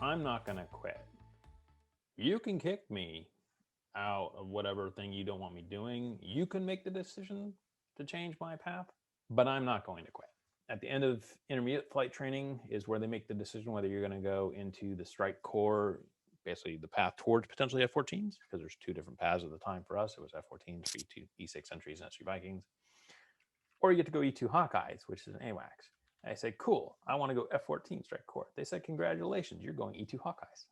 I'm not going to quit. You can kick me out of whatever thing you don't want me doing. You can make the decision to change my path, but I'm not going to quit. At the end of intermediate flight training is where they make the decision whether you're going to go into the strike corps, basically the path towards potentially F-14s, because there's two different paths at the time for us. It was F-14s for E-6 entries and S-3 Vikings. Or you get to go E-2 Hawkeyes, which is an AWACS. I say, cool, I want to go F-14 strike corps. They said, congratulations, you're going E-2 Hawkeyes.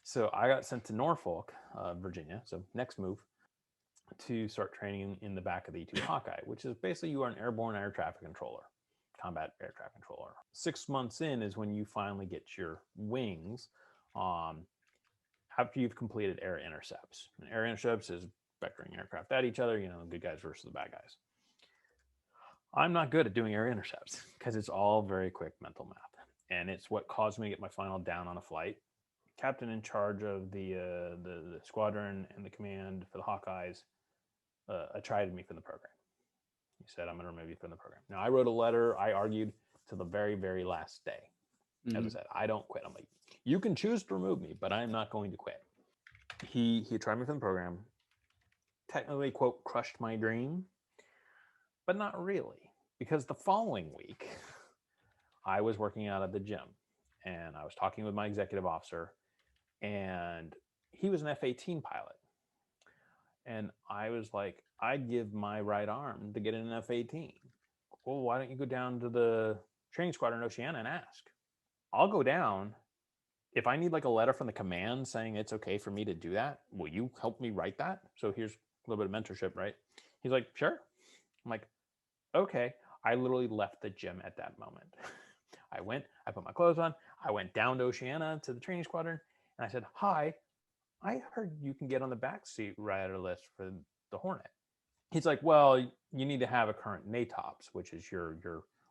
So I got sent to Norfolk, Virginia. So next move, to start training in the back of the E-2 Hawkeye, which is basically you are an airborne air traffic controller, combat air traffic controller. 6 months in is when you finally get your wings after you've completed air intercepts. And air intercepts is vectoring aircraft at each other, you know, the good guys versus the bad guys. I'm not good at doing air intercepts because it's all very quick mental math. And it's what caused me to get my final down on a flight. Captain in charge of the squadron and the command for the Hawkeyes chided me from the program. He said, I'm going to remove you from the program. Now, I wrote a letter. I argued to the very, very last day. As I said, I don't quit. I'm like, you can choose to remove me, but I'm not going to quit. He tried me from the program. Technically, quote, crushed my dream, but not really. Because the following week, I was working out at the gym, and I was talking with my executive officer, and he was an F-18 pilot. And I was like, I'd give my right arm to get in an F-18. Well, why don't you go down to the training squadron in Oceana and ask? I'll go down. If I need like a letter from the command saying it's okay for me to do that, will you help me write that? So here's a little bit of mentorship, right? He's like, sure. I'm like, okay. I literally left the gym at that moment. I went, I put my clothes on, I went down to Oceana to the training squadron, and I said, hi, I heard you can get on the backseat rider list for the Hornet. He's like, well, you need to have a current NATOPS, which is your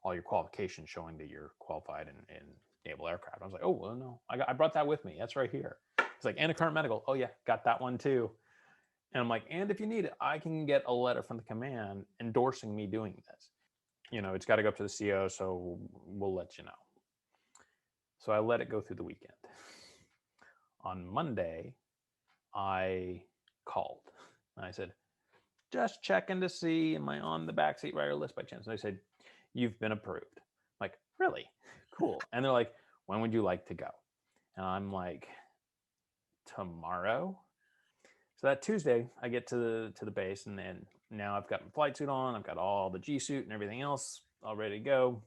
all your qualifications showing that you're qualified in naval aircraft. I was like, oh, well, no, I brought that with me. That's right here. He's like, and a current medical. Oh, yeah, got that one too. And I'm like, and if you need it, I can get a letter from the command endorsing me doing this. You know, it's got to go up to the CO, so we'll let you know. So I let it go through the weekend. On Monday, I called and I said, just checking to see, am I on the backseat rider list by chance? And they said, you've been approved. I'm like, really? Cool. And they're like, when would you like to go? And I'm like, tomorrow. So that Tuesday, I get to the base, and then now I've got my flight suit on. I've got all the G suit and everything else all ready to go.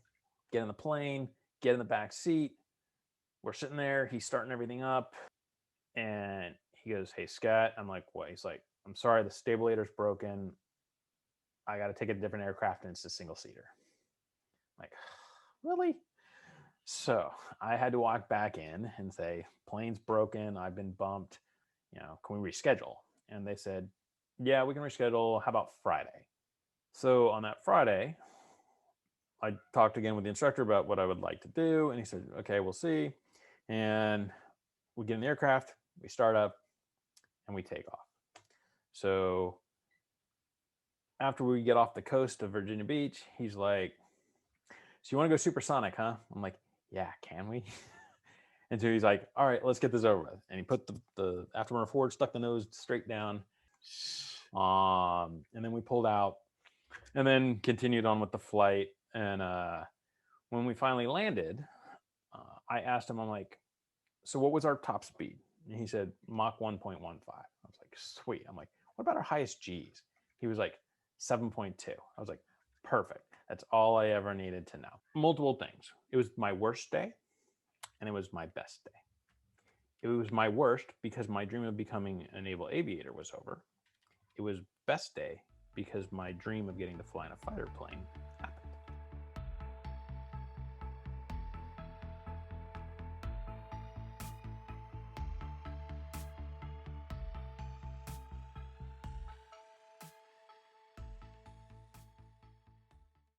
Get in the plane, get in the back seat. We're sitting there. He's starting everything up. And he goes, hey, Scott. I'm like, what? He's like, I'm sorry, the stabilator's broken. I got to take a different aircraft, and it's a single seater. I'm like, really? So I had to walk back in and say, plane's broken. I've been bumped. You know, can we reschedule? And they said, yeah, we can reschedule. How about Friday? So on that Friday, I talked again with the instructor about what I would like to do. And he said, okay, we'll see. And we get in the aircraft, we start up, and we take off. So after we get off the coast of Virginia Beach, he's like, so you want to go supersonic, huh? I'm like, yeah, can we? And so he's like, all right, let's get this over with. And he put the afterburner forward, stuck the nose straight down. And then we pulled out and then continued on with the flight. And when we finally landed, I asked him, I'm like, so what was our top speed? And he said, Mach 1.15. I was like, sweet. I'm like, what about our highest G's? He was like, 7.2. I was like, perfect. That's all I ever needed to know. Multiple things. It was my worst day, and it was my best day. It was my worst because my dream of becoming a naval aviator was over. It was best day because my dream of getting to fly in a fighter plane